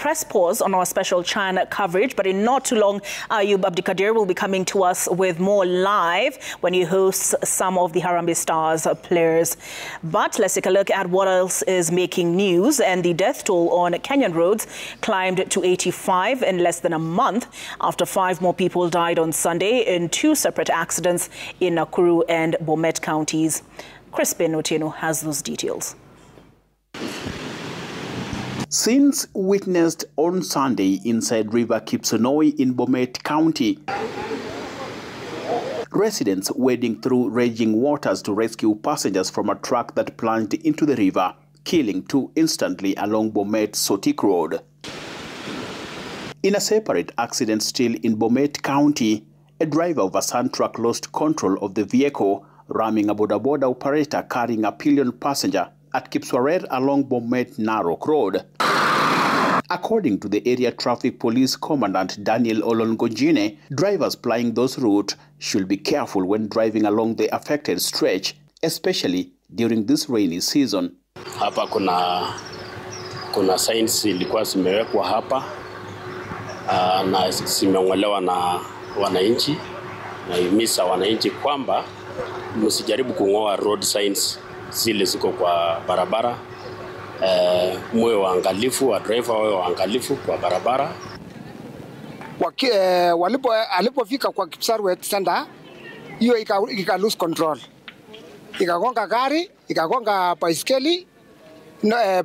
press pause on our special Chan coverage, but in not too long, Ayub Abdikadir will be coming to us with more live when he hosts some of the Harambee Stars players. But let's take a look at what else is making news. And the death toll on Kenyan roads climbed to 85 in less than a month after 5 more people died on Sunday in 2 separate accidents in Nakuru and Bomet counties. Crispin Otieno has those details. Scenes witnessed on Sunday inside River Kipsonoi in Bomet County. Residents wading through raging waters to rescue passengers from a truck that plunged into the river, killing 2 instantly along Bomet-Sotik Road. In a separate accident still in Bomet County, a driver of a sand truck lost control of the vehicle, ramming a boda-boda operator carrying a pillion passenger at Kipswarer along Bomet-Narok Road. According to the area traffic police commandant Daniel Olongojine, drivers plying those routes should be careful when driving along the affected stretch, especially during this rainy season. Hapa kuna signs ilikuwa zimewekwa hapa na zimeongelewa na wananchi, na imisa wananchi kwamba msijaribu kung'oa road signs zile ziko kwa barabara. Mwe waangalifu, wa driver wawe waangalifu kwa barabara. Alipofika kwa Kipsarwet Center, hiyo ika lose control. Ikagonga gari, ikagonga baiskeli,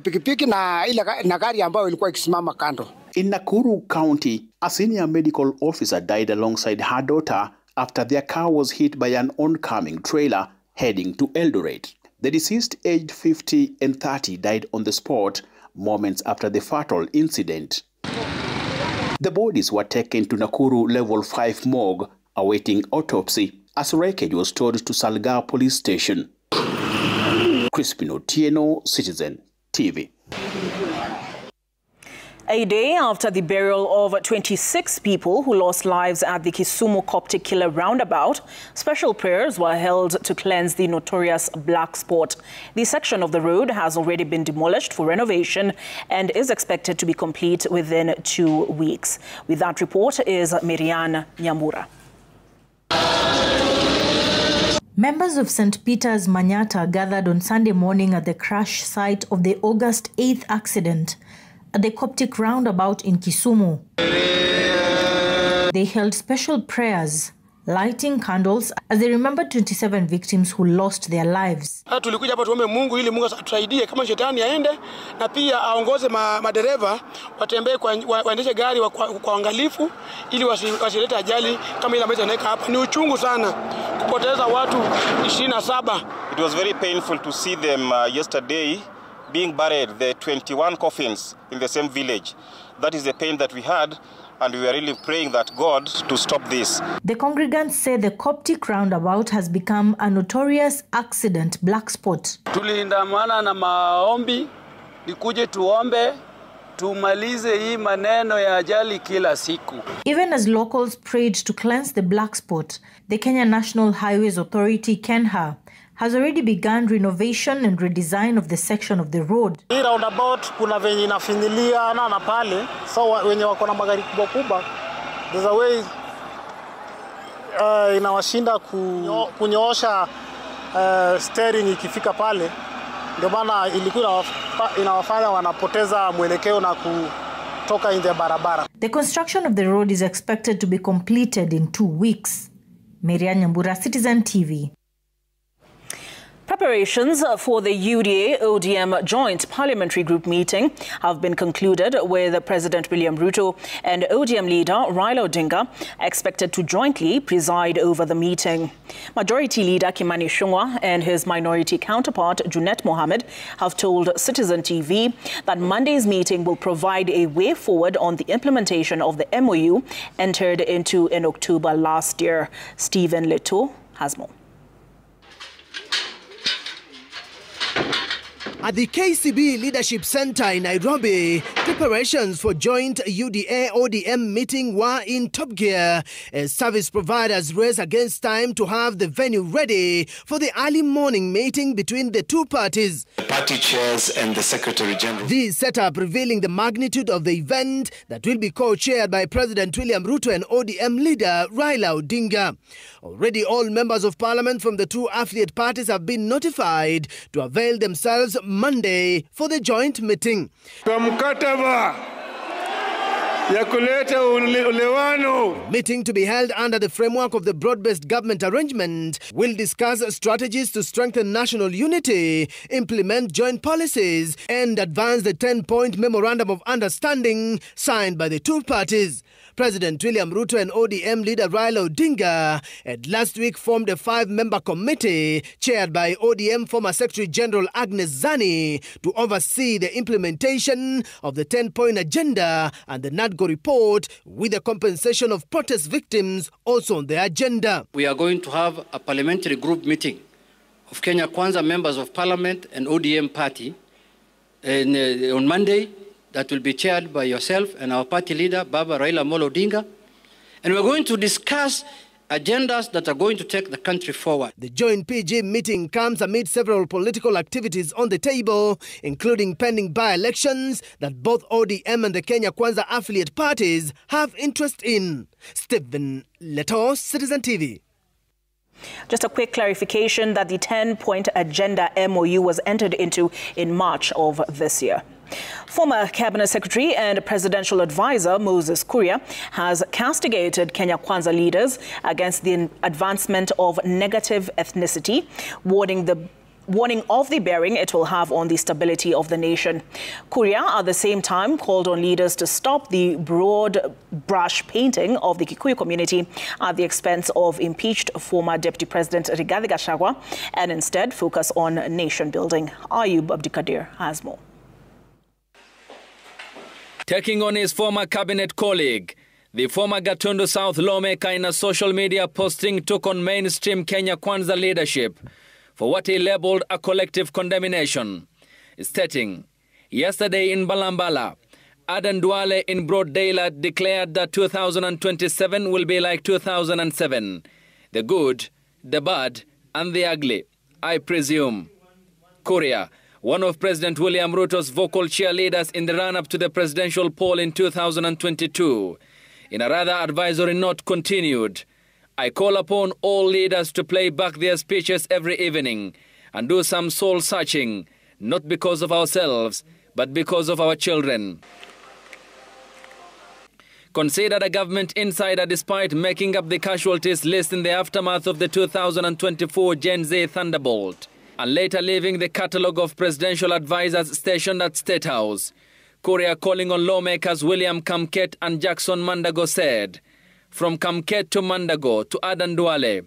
pikipiki na gari ambayo ilikuwa ikisimama kando. In Nakuru County, a senior medical officer died alongside her daughter after their car was hit by an oncoming trailer heading to Eldoret. The deceased, aged 50 and 30, died on the spot moments after the fatal incident. The bodies were taken to Nakuru Level 5 morgue, awaiting autopsy, as wreckage was towed to Salga Police Station. Crispin Otieno, Citizen TV. A day after the burial of 26 people who lost lives at the Kisumu Coptic Killer roundabout, special prayers were held to cleanse the notorious black spot. The section of the road has already been demolished for renovation and is expected to be complete within 2 weeks. With that report is Miriam Nyambura. Members of St. Peter's Manyata gathered on Sunday morning at the crash site of the August 8th accident at the Coptic roundabout in Kisumu. They held special prayers, lighting candles as they remembered 27 victims who lost their lives. Tulikuja hapa tuombe Mungu ili Mungu atusaidie kama shetani aende na pia aongoze madereva watembee waendeshe gari kwa uangalifu ili wasilete ajali kama ile ambayo inaeka hapa. Ni uchungu sana kupoteza watu 27. It was very painful to see them yesterday being buried, the 21 coffins in the same village. That is the pain that we had, and we are really praying that God to stop this. The congregants say the Coptic roundabout has become a notorious accident black spot. Tuliandamana na maombi, nikuje tuombe, tumalize hii maneno ya ajali kila siku. Even as locals prayed to cleanse the black spot, the Kenya National Highways Authority, KENHA, has already begun renovation and redesign of the section of the road. Hii roundabout kuna venye inafinyilia na pale, so wenye wako na magari kubwa kubwa, there's a way inawashinda kunyoosha steering ikifika pale. Ndio maana ilikuwa inawafanya wanapoteza mwelekeo na kutoka nje ya barabara. The construction of the road is expected to be completed in 2 weeks. Miriam Nyambura, Citizen TV. Preparations for the UDA-ODM Joint Parliamentary Group meeting have been concluded, with President William Ruto and ODM leader Raila Odinga expected to jointly preside over the meeting. Majority Leader Kimani Ichung'wah and his minority counterpart Junet Mohammed have told Citizen TV that Monday's meeting will provide a way forward on the implementation of the MOU entered into in October last year. Stephen Leto has more. At the KCB Leadership Center in Nairobi, preparations for joint UDA-ODM meeting were in top gear as service providers race against time to have the venue ready for the early morning meeting between the two parties. The party chairs and the Secretary General. This setup revealing the magnitude of the event that will be co-chaired by President William Ruto and ODM leader Raila Odinga. Already all members of parliament from the two affiliate parties have been notified to avail themselves Monday for the joint meeting. Meeting to be held under the framework of the broad-based government arrangement will discuss strategies to strengthen national unity, implement joint policies, and advance the 10-point memorandum of understanding signed by the two parties. President William Ruto and ODM leader Raila Odinga had last week formed a 5-member committee chaired by ODM former Secretary General Agnes Zani to oversee the implementation of the 10-point agenda and the NADCO report, with the compensation of protest victims also on the agenda. We are going to have a parliamentary group meeting of Kenya Kwanza members of parliament and ODM party on Monday. That will be chaired by yourself and our party leader, Baba Raila Amolo Odinga. And we're going to discuss agendas that are going to take the country forward. The joint PG meeting comes amid several political activities on the table, including pending by-elections that both ODM and the Kenya Kwanza affiliate parties have interest in. Stephen Leto, Citizen TV. Just a quick clarification that the 10-point agenda MOU was entered into in March of this year. Former Cabinet Secretary and Presidential Advisor Moses Kuria has castigated Kenya Kwanza leaders against the advancement of negative ethnicity, warning of the bearing it will have on the stability of the nation. Kuria, at the same time, called on leaders to stop the broad brush painting of the Kikuyu community at the expense of impeached former Deputy President Rigathi Gachagua and instead focus on nation building. Ayub Abdikadir has more. Taking on his former cabinet colleague, the former Gatundu South lawmaker in a social media posting took on mainstream Kenya Kwanza leadership for what he labeled a collective condemnation, stating, yesterday in Balambala, Aden Duale in broad daylight declared that 2027 will be like 2007. The good, the bad, and the ugly, I presume. Kuria, one of President William Ruto's vocal cheerleaders in the run-up to the presidential poll in 2022, in a rather advisory note continued, I call upon all leaders to play back their speeches every evening and do some soul-searching, not because of ourselves, but because of our children. Considered a government insider despite making up the casualties list in the aftermath of the 2024 Gen Z Thunderbolt, and later leaving the catalogue of presidential advisors stationed at State House, Kuria, calling on lawmakers William Kamket and Jackson Mandago, said, from Kamket to Mandago to Aden Duale,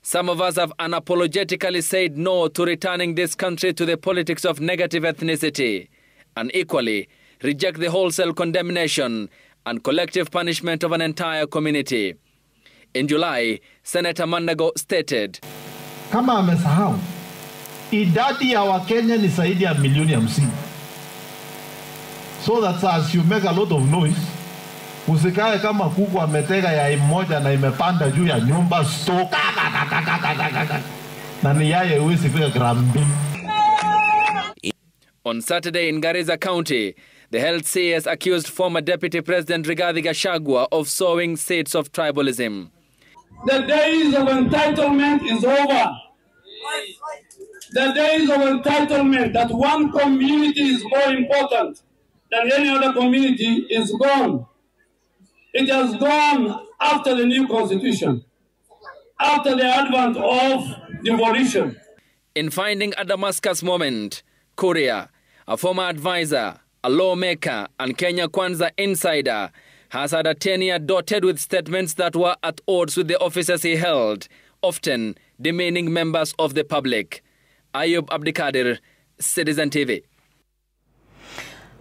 some of us have unapologetically said no to returning this country to the politics of negative ethnicity, and equally reject the wholesale condemnation and collective punishment of an entire community. In July, Senator Mandago stated, kama amesahau, idadi ya Wakenya ni zaidi ya milioni 50. So that as you make a lot of noise, usikae kama kuku ametega yai moja na imepanda juu ya nyumba stoka na ni yai huwezi fika gramu mbili. On Saturday in Garissa County, the health CS accused former Deputy President Rigathi Gachagua of sowing seeds of tribalism. The days of entitlement is over. The days of entitlement that one community is more important than any other community is gone. It has gone after the new constitution, after the advent of devolution. In finding a Damascus moment, Kuria, a former advisor, a lawmaker, and Kenya Kwanza insider, has had a tenure dotted with statements that were at odds with the offices he held, often demeaning members of the public. Ayub Abdikadir, Citizen TV.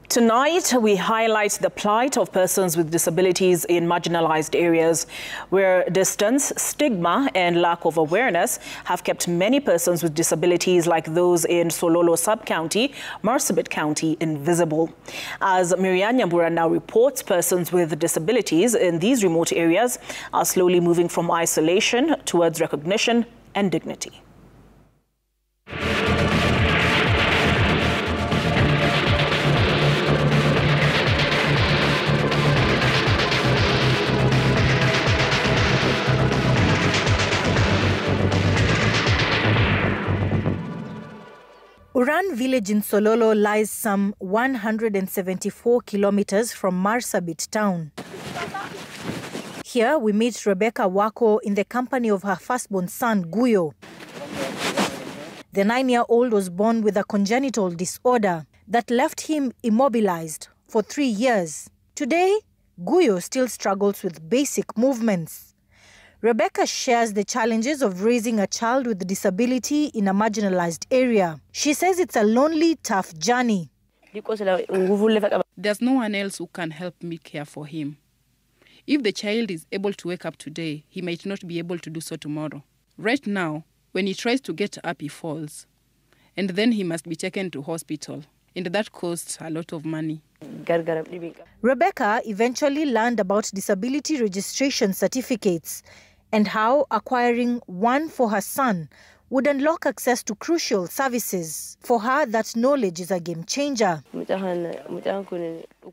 Tonight, we highlight the plight of persons with disabilities in marginalized areas where distance, stigma, and lack of awareness have kept many persons with disabilities like those in Sololo Sub-County, Marsabit County, invisible. As Miriam Nyambura now reports, persons with disabilities in these remote areas are slowly moving from isolation towards recognition and dignity. Uran village in Sololo lies some 174 kilometers from Marsabit town. Here we meet Rebecca Wako in the company of her firstborn son, Guyo. The 9-year-old was born with a congenital disorder that left him immobilized for 3 years. Today, Guyo still struggles with basic movements. Rebecca shares the challenges of raising a child with disability in a marginalized area. She says it's a lonely, tough journey. There's no one else who can help me care for him. If the child is able to wake up today, he might not be able to do so tomorrow. Right now, when he tries to get up, he falls. And then he must be taken to hospital. And that costs a lot of money. Rebecca eventually learned about disability registration certificates and how acquiring one for her son would unlock access to crucial services. For her, that knowledge is a game changer.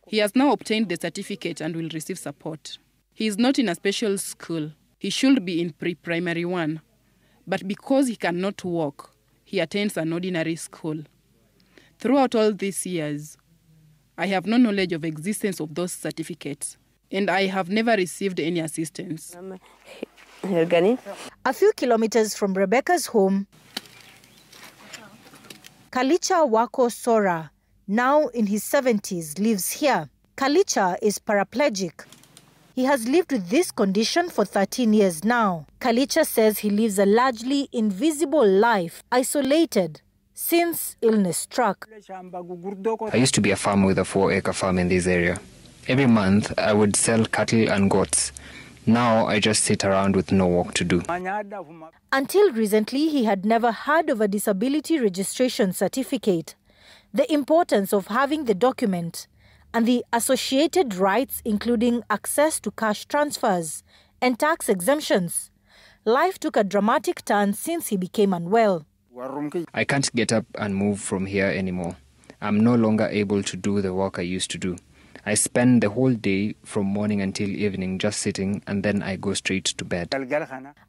He has now obtained the certificate and will receive support. He is not in a special school. He should be in pre-primary 1. But because he cannot walk, he attends an ordinary school. Throughout all these years, I have no knowledge of existence of those certificates, and I have never received any assistance. A few kilometers from Rebecca's home, Kalicha Wako Sora, now in his 70s, lives here. Kalicha is paraplegic. He has lived with this condition for 13 years now. Kalicha says he lives a largely invisible life, isolated, since illness struck. I used to be a farmer with a 4-acre farm in this area. Every month, I would sell cattle and goats. Now, I just sit around with no work to do. Until recently, he had never heard of a disability registration certificate, the importance of having the document, and the associated rights including access to cash transfers and tax exemptions. Life took a dramatic turn since he became unwell. I can't get up and move from here anymore. I'm no longer able to do the work I used to do. I spend the whole day from morning until evening just sitting, and then I go straight to bed.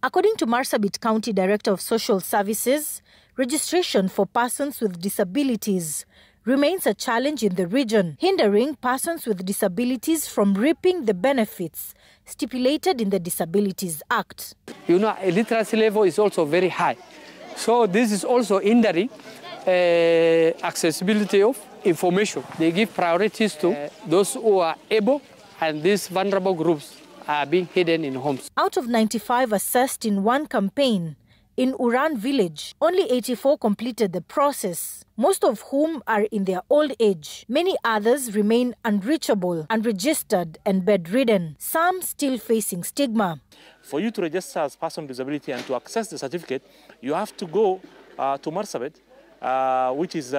According to Marsabit County Director of Social Services, registration for persons with disabilities remains a challenge in the region, hindering persons with disabilities from reaping the benefits stipulated in the Disabilities Act. Literacy level is also very high. So this is also hindering accessibility of information. They give priorities to those who are able, and these vulnerable groups are being hidden in homes. Out of 95 assessed in one campaign, in Uran village, only 84 completed the process, most of whom are in their old age. Many others remain unreachable, unregistered, and bedridden, some still facing stigma. For you to register as a person with disability and to access the certificate, you have to go to Marsabit, which is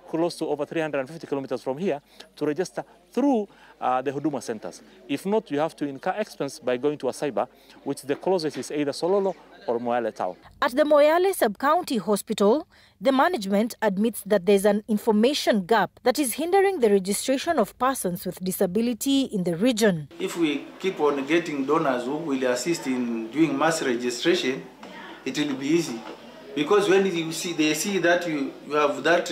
close to over 350 kilometers from here, to register through the Huduma centers. If not, you have to incur expense by going to a cyber, which the closest is either Sololo or Moyale town. At the Moyale Sub-County Hospital, the management admits that there's an information gap that is hindering the registration of persons with disability in the region. If we keep on getting donors who will assist in doing mass registration, it will be easy. Because when they see that you have that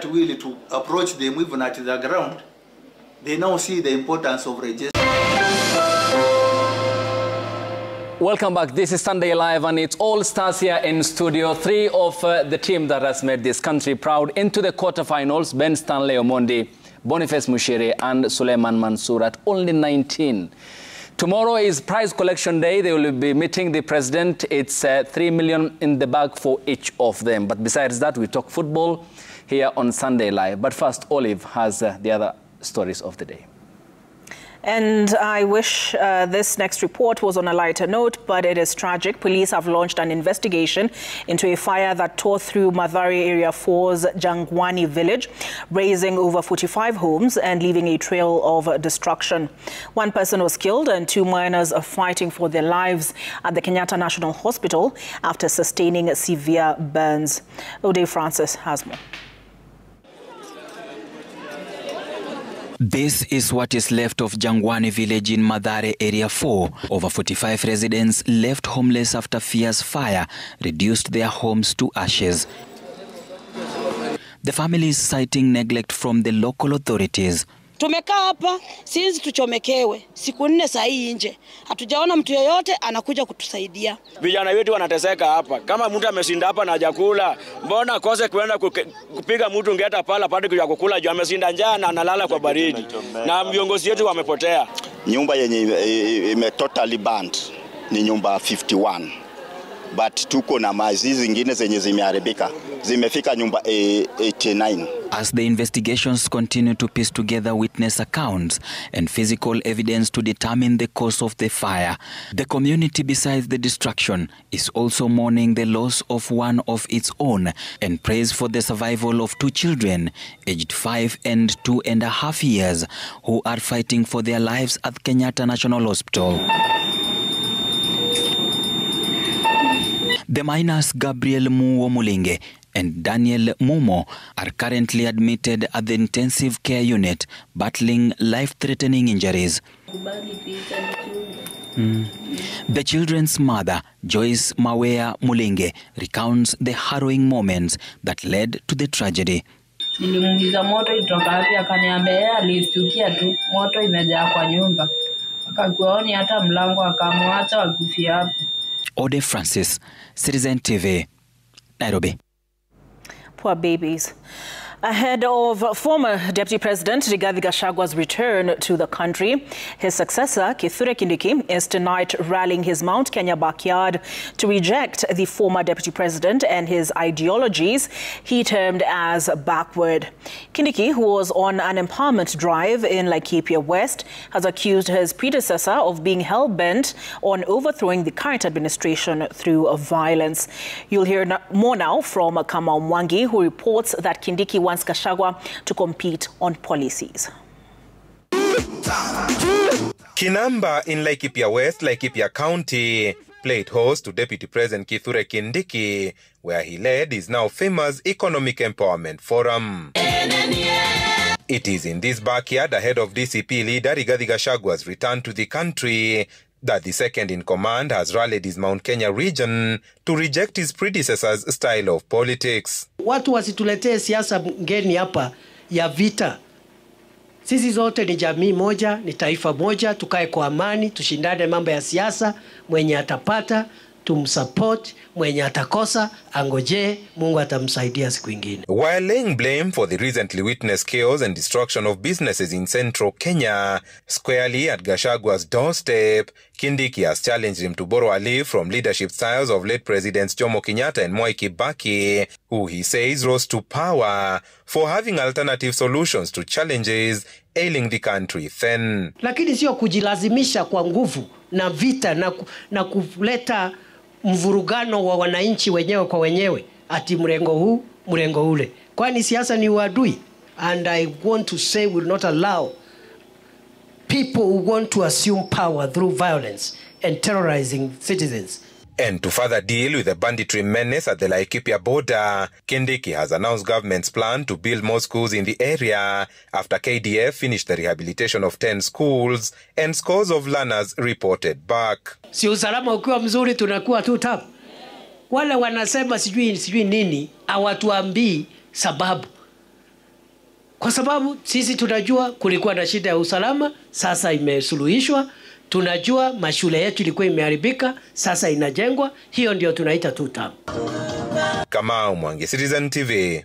will to approach them even at the ground, they now see the importance of registration. Welcome back. This is Sunday Live, and it's all stars here in Studio 3 of the team that has made this country proud into the quarterfinals. Ben Stanley Omondi, Boniface Mushiri, and Suleiman Mansour at only 19. Tomorrow is prize collection day. They will be meeting the president. It's 3 million in the bag for each of them. But besides that, we talk football, here on Sunday Live. But first, Olive has the other stories of the day. And I wish this next report was on a lighter note, but it is tragic. Police have launched an investigation into a fire that tore through Mathare Area 4's Jangwani village, razing over 45 homes and leaving a trail of destruction. One person was killed and 2 minors are fighting for their lives at the Kenyatta National Hospital after sustaining severe burns. Ode Francis has more. This is what is left of Jangwani village in Mathare Area 4. Over 45 residents left homeless after fierce fire reduced their homes to ashes. The family is citing neglect from the local authorities. Tumekaa hapa since tuchomekewe siku 4 saa hii nje. Hatujaona mtu yeyote anakuja kutusaidia. Vijana wetu wanateseka hapa. Kama mtu ameshinda hapa na hajakula, mbona kose kuenda kupiga mtu ngeta pala pande kuja kukula juu ameshinda njaa na analala kwa baridi. Na viongozi wetu wamepotea. Nyumba yenye ime totally burned ni nyumba 51. But tuko na mazi zingine zenye zimeharibika. Zimefika nyumba 89. As the investigations continue to piece together witness accounts and physical evidence to determine the cause of the fire, the community, besides the destruction, is also mourning the loss of one of its own and prays for the survival of 2 children, aged 5 and 2.5 years, who are fighting for their lives at Kenyatta National Hospital. The minors Gabriel Muwo Mulinge and Daniel Mumo are currently admitted at the intensive care unit, battling life-threatening injuries. The children's mother, Joyce Mawea Mulinge, recounts the harrowing moments that led to the tragedy. Nilimuuliza moto itoka wapi, akaniambia alistukia tu moto imejaa kwa nyumba. Akakuoni hata mlango akamwacha akufia hapo. Ode Francis, Citizen TV, Nairobi. Poor babies. Ahead of former Deputy President Rigathi Gachagwa's return to the country, his successor, Kithure Kindiki, is tonight rallying his Mount Kenya backyard to reject the former Deputy President and his ideologies he termed as backward. Kindiki, who was on an empowerment drive in Laikipia West, has accused his predecessor of being hell-bent on overthrowing the current administration through violence. You'll hear more now from Kamau Mwangi, who reports that Kindiki wants Gachagua to compete on policies. Kinamba in Laikipia West, Laikipia County, played host to Deputy President Kithure Kindiki, where he led his now famous Economic Empowerment Forum. It is in this backyard, ahead of DCP leader Rigathi Gachagwa's return to the country, that the second-in-command has rallied his Mount Kenya region to reject his predecessor's style of politics. Watu wasituletee siasa ngeni hapa ya vita. Sisi zote ni jamii moja, ni taifa moja, tukae kwa amani, tushindane mambo ya siasa, mwenye atapata, tumsupport, mwenye atakosa, angoje, Mungu atamsaidia siku ingine. While laying blame for the recently witnessed chaos and destruction of businesses in central Kenya, squarely at Gachagwa's doorstep, Kindiki has challenged him to borrow a leaf from leadership styles of late Presidents Jomo Kenyatta and Mwai Kibaki, who he says rose to power, for having alternative solutions to challenges ailing the country then. Lakini sio kujilazimisha kwa nguvu na vita na kuleta mvurugano wa wananchi wenyewe kwa wenyewe, ati mrengo huu, mrengo ule. Kwani siasa ni uadui. And I want to say we will not allow people who want to assume power through violence and terrorizing citizens. And to further deal with the banditry menace at the Laikipia border, Kindiki has announced government's plan to build more schools in the area after KDF finished the rehabilitation of 10 schools and scores of learners reported back. Si usalama ukiwa mzuri tunakuwa tu tap. Wale wanasema sijui nini, hawatuambii sababu. Kwa sababu sisi tunajua kulikuwa na shida ya usalama, sasa imesuluhishwa. Tunajua mashule yetu ilikuwa imeharibika, sasa inajengwa. Hiyo ndio tunaita tutam. Kamau Mwangi, Citizen TV.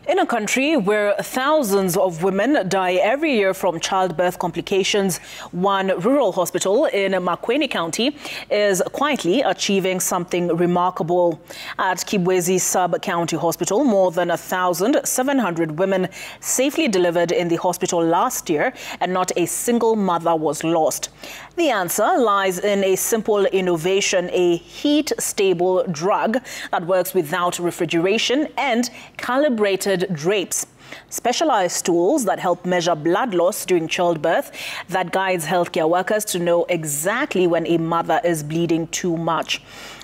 In a country where thousands of women die every year from childbirth complications, one rural hospital in Makueni County is quietly achieving something remarkable. At Kibwezi Sub-County Hospital, more than 1,700 women safely delivered in the hospital last year, and not a single mother was lost. The answer lies in a simple innovation, a heat-stable drug that works without refrigeration and calibrated drapes. Specialized tools that help measure blood loss during childbirth that guides healthcare workers to know exactly when a mother is bleeding too much.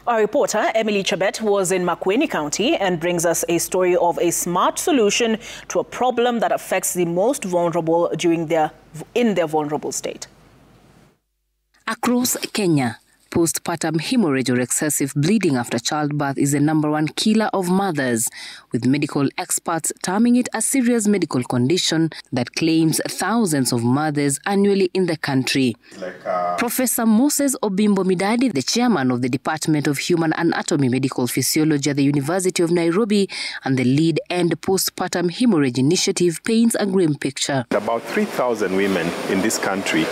Our reporter, Emily Chabet, was in Makueni County and brings us a story of a smart solution to a problem that affects the most vulnerable in their vulnerable state. Across Kenya, postpartum hemorrhage or excessive bleeding after childbirth is the #1 killer of mothers, with medical experts terming it a serious medical condition that claims thousands of mothers annually in the country. Professor Moses Obimbo Midadi, the chairman of the Department of Human Anatomy Medical Physiology at the University of Nairobi and the lead End Postpartum Hemorrhage Initiative, paints a grim picture. About 3,000 women in this country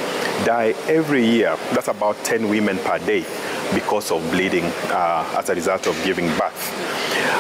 die every year. That's about 10 women per day because of bleeding as a result of giving birth.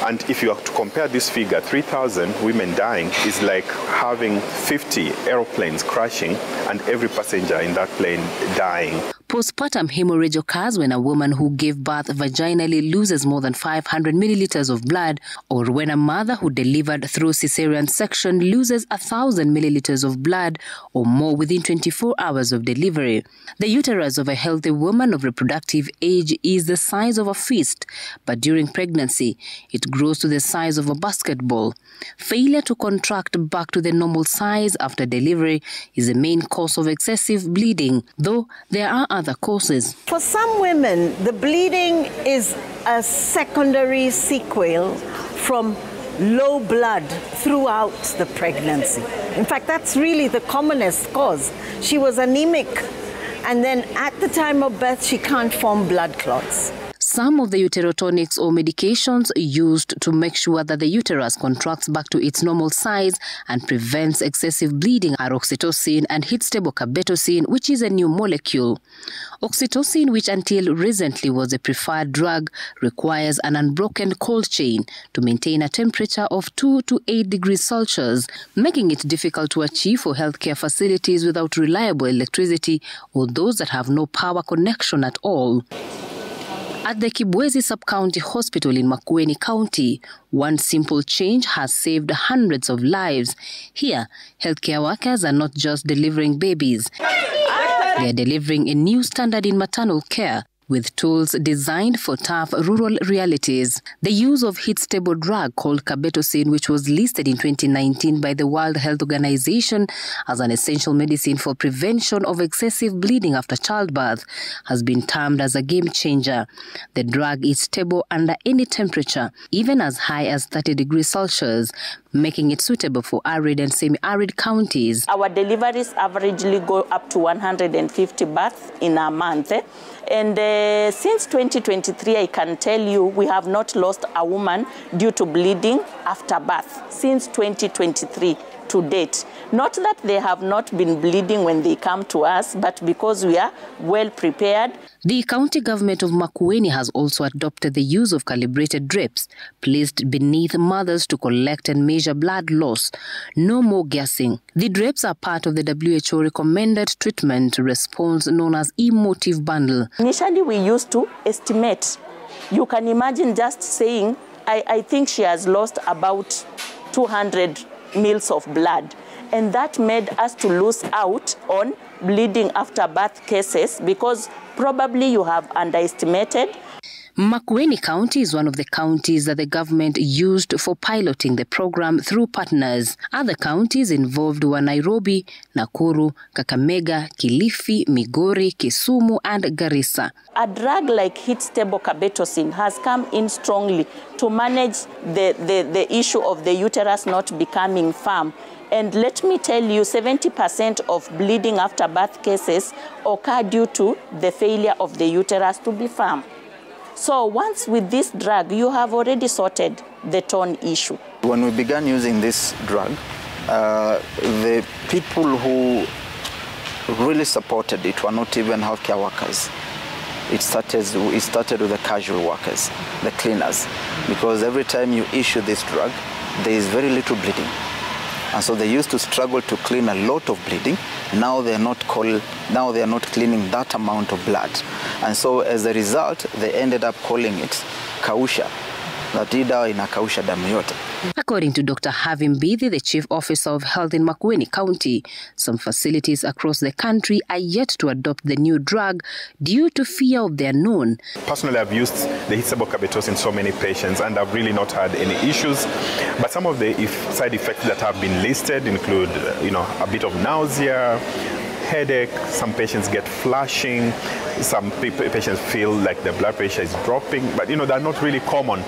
And if you have to compare this figure, 3,000 women dying is like having 50 airplanes crashing and every passenger in that plane dying. Postpartum hemorrhage occurs when a woman who gave birth vaginally loses more than 500 milliliters of blood, or when a mother who delivered through cesarean section loses 1,000 milliliters of blood or more within 24 hours of delivery. The uterus of a healthy woman of reproductive age is the size of a fist, but during pregnancy, it grows to the size of a basketball. Failure to contract back to the normal size after delivery is the main cause of excessive bleeding, though there are other causes. For some women, the bleeding is a secondary sequel from low blood throughout the pregnancy. In fact, that's really the commonest cause. She was anemic, and then at the time of birth, she can't form blood clots. Some of the uterotonics or medications used to make sure that the uterus contracts back to its normal size and prevents excessive bleeding are oxytocin and heat-stable carbetocin, which is a new molecule. Oxytocin, which until recently was the preferred drug, requires an unbroken cold chain to maintain a temperature of 2 to 8 degrees Celsius, making it difficult to achieve for healthcare facilities without reliable electricity or those that have no power connection at all. At the Kibwezi Sub-County Hospital in Makueni County, one simple change has saved hundreds of lives. Here, healthcare workers are not just delivering babies. They are delivering a new standard in maternal care, with tools designed for tough rural realities. The use of heat-stable drug called carbetocin, which was listed in 2019 by the World Health Organization as an essential medicine for prevention of excessive bleeding after childbirth, has been termed as a game changer. The drug is stable under any temperature, even as high as 30 degrees Celsius, making it suitable for arid and semi-arid counties. Our deliveries averagely go up to 150 births in a month. And since 2023, I can tell you, we have not lost a woman due to bleeding after birth since 2023 to date. Not that they have not been bleeding when they come to us, but because we are well prepared. The county government of Makueni has also adopted the use of calibrated drips placed beneath mothers to collect and measure blood loss. No more guessing. The drips are part of the WHO recommended treatment response known as emotive bundle. Initially, we used to estimate. You can imagine just saying, I think she has lost about 200 mils of blood. And that made us to lose out on bleeding after birth cases because probably you have underestimated. Makueni County is one of the counties that the government used for piloting the program through partners. Other counties involved were Nairobi, Nakuru, Kakamega, Kilifi, Migori, Kisumu, and Garissa. A drug like heat-stable carbetocin has come in strongly to manage the issue of the uterus not becoming firm. And let me tell you, 70% of bleeding after birth cases occur due to the failure of the uterus to be firm. So once with this drug, you have already sorted the torn issue. When we began using this drug, the people who really supported it were not even healthcare workers. It started with the casual workers, the cleaners, because every time you issue this drug, there is very little bleeding. And so they used to struggle to clean a lot of bleeding. Now they are not cleaning that amount of blood. And so as a result, they ended up calling it kausha. According to Dr. Havim Bidhi, the Chief Officer of Health in Makueni County, some facilities across the country are yet to adopt the new drug due to fear of the unknown. Personally, I've used the hitstabocabetose in so many patients and I've really not had any issues. But some of the side effects that have been listed include, a bit of nausea, headache, some patients get flushing, some patients feel like the blood pressure is dropping, but they're not really common.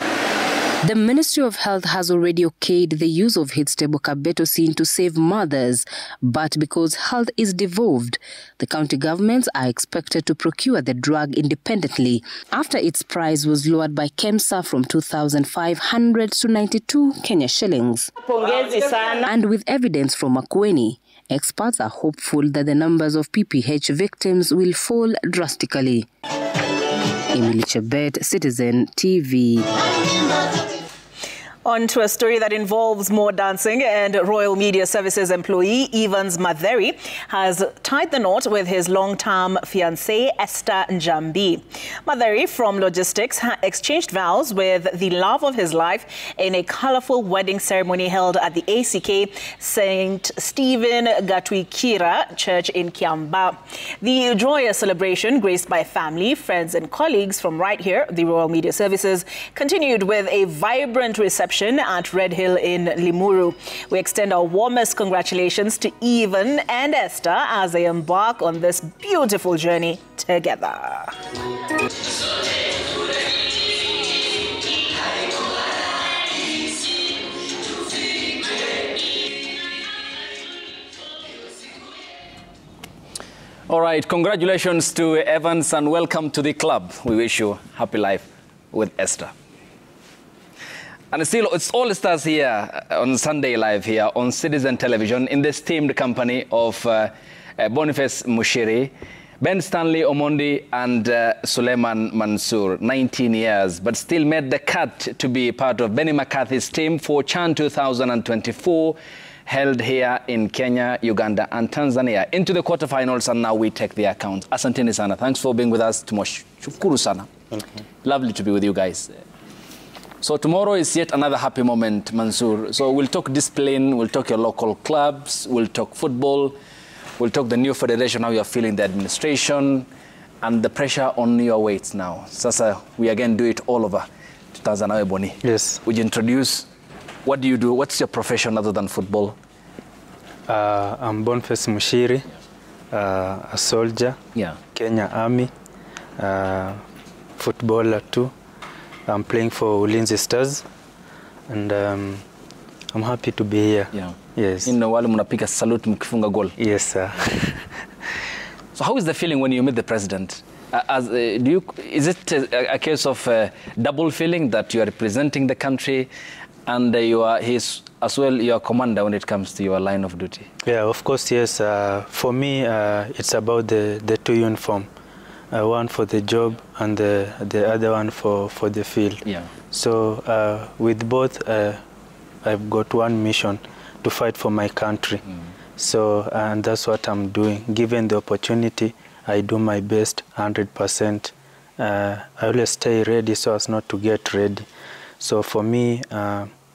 The Ministry of Health has already okayed the use of hitstabocabetose to save mothers, but because health is devolved, the county governments are expected to procure the drug independently after its price was lowered by KEMSA from 2,500 to 92 Kenya shillings. And with evidence from Makueni, experts are hopeful that the numbers of PPH victims will fall drastically. Emily Chebet, Citizen TV. On to a story that involves more dancing, and Royal Media Services employee Evans Matheri has tied the knot with his long-term fiancée Esther Njambi. Matheri from Logistics exchanged vows with the love of his life in a colorful wedding ceremony held at the ACK St. Stephen Gatwikira Church in Kiamba. The joyous celebration, graced by family, friends and colleagues from right here, the Royal Media Services, continued with a vibrant reception at Red Hill in Limuru. We extend our warmest congratulations to Evan and Esther as they embark on this beautiful journey together. All right, congratulations to Evans and welcome to the club. We wish you happy life with Esther. And still, it's All Stars here on Sunday Live here on Citizen Television in the esteemed company of Boniface Mushiri, Ben Stanley Omondi and Suleiman Mansour, 19 years, but still made the cut to be part of Benny McCarthy's team for CHAN 2024, held here in Kenya, Uganda and Tanzania, into the quarterfinals, and now we take the account. Asanteni sana. Thanks for being with us. Shukuru sana. Lovely to be with you guys. So tomorrow is yet another happy moment, Mansour. So we'll talk discipline, we'll talk your local clubs, we'll talk football, we'll talk the new federation, how you're feeling the administration, and the pressure on your weights now. Sasa, we again do it all over. Tanzania Boni. Yes. Would you introduce, what do you do? What's your profession other than football? I'm Boniface Mushiri, a soldier, Kenya Army, footballer too. I'm playing for Ulinzi Stars, and I'm happy to be here. Yeah. Yes. In the wale mnapika salute mkifunga goal. Yes, sir. So how is the feeling when you meet the president? Is it a case of double feeling that you are representing the country, and he's as well your commander when it comes to your line of duty? Yeah, of course, yes. For me, it's about the two uniform. One for the job and the other one for the field. Yeah. So with both, I've got one mission, to fight for my country. So and that's what I'm doing. Given the opportunity, I do my best 100%. I always stay ready so as not to get ready. So for me,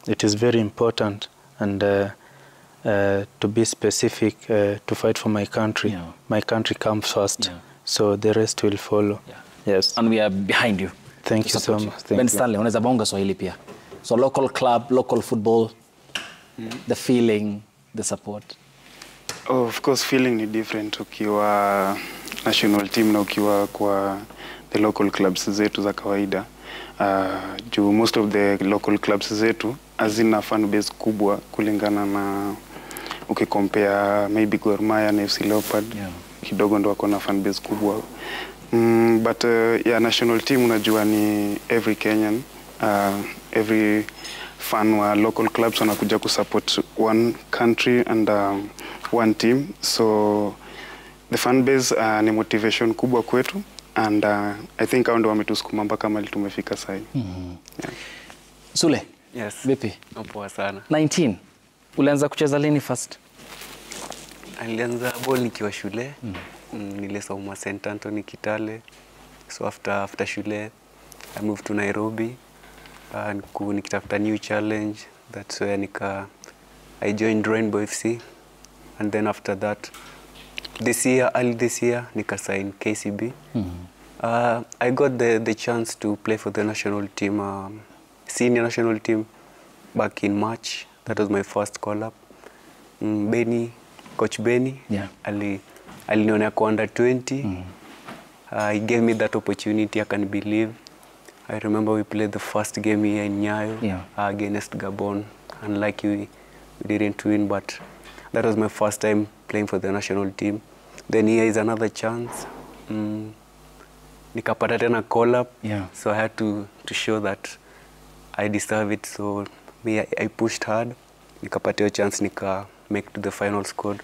it is very important and to be specific, to fight for my country. Yeah. My country comes first. Yeah. So the rest will follow. Yeah. Yes. And we are behind you. Thank you so much. Ben Stanley, unaweza bonga Swahili pia. So local club, local football, the feeling, the support. Oh, of course, feeling ni different ukiwa national team na ukiwa kwa the local clubs zetu za kawaida. Juu most of the local clubs zetu hazina fan base kubwa kulingana na ukicompare maybe Gor Mahia na FC Leopard. Yeah. Kidogo ndo wako na fan base kubwa. But national team unajua ni every Kenyan, every fan wa local clubs wanakuja kusupport one country and one team, so the fan base ni motivation kubwa kwetu, and I think hao ndio wametusukuma mpaka mahali tumefika sasa. Yeah. Sule, yes. Vipi? Poa sana. 19. Ulianza kucheza lini first? Nilianza ball nikiwa shule. Nilisoma St. Anthony Kitale. So after shule I moved to Nairobi and nikitafuta new challenge. That's where I joined Rainbow FC, and then after that early this year nika sign KCB. I got the chance to play for the national team, senior national team back in March. That was my first call up. Coach Benny, alinionea kwa under 20. He gave me that opportunity, I can believe. I remember we played the first game here in Nyayo against Gabon. Unlucky we didn't win, but that was my first time playing for the national team. Then here is another chance. Nikapata tena call up, so I had to show that I deserve it. So I pushed hard. Nikapata your chance, make to the final squad,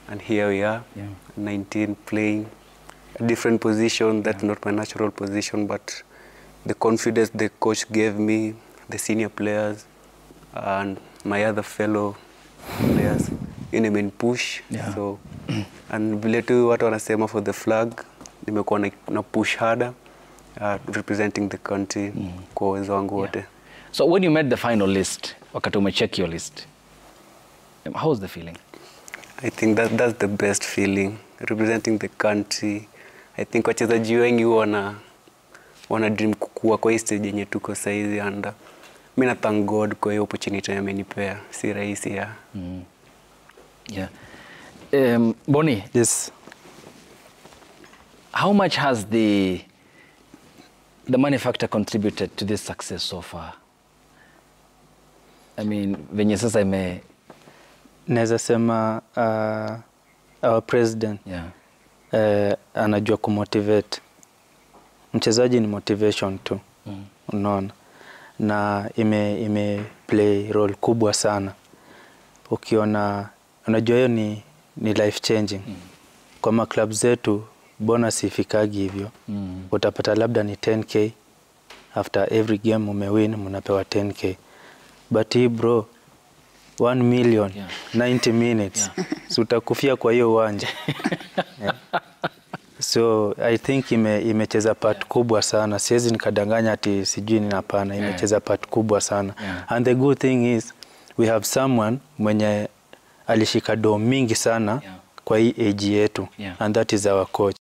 and here we are, 19, playing a different position. That's not my natural position, but the confidence the coach gave me, the senior players, and my other fellow players, push. So, and vile tu watu wanasema for the flag, nimekuwa na push harder, representing the country kwa uwezo wangu wote. So when you made the final list, wakati umecheck your list, how was the feeling? I think that's the best feeling, representing the country. I think wachezaji wengi wana dream kukua kwa hii stage yenye tuko saizi, and mimi na thank God kwa hiyo opportunity amenipea. Si rahisi ya. Yeah. Bonnie, yes. How much has the money factor contributed to this success so far? I mean, venye sasa naweza sema our president anajua kumotivate. Mchezaji ni motivation tu. Unaona. Na ime play role kubwa sana. Ukiona, unajua hiyo ni life changing. Kwa maklub zetu bonus ifikagi hivyo. Utapata labda ni 10k, after every game umewin mnapewa 10k. But hii bro, 1 million 90 minutes. So utakufia kwa hiyo uwanja. So I think imecheza part kubwa sana. Siwezi nikadanganya ati sijui ni hapana. Imecheza part kubwa sana. And the good thing is we have someone mwenye alishika do mingi sana kwa hii age yetu. And that is our coach.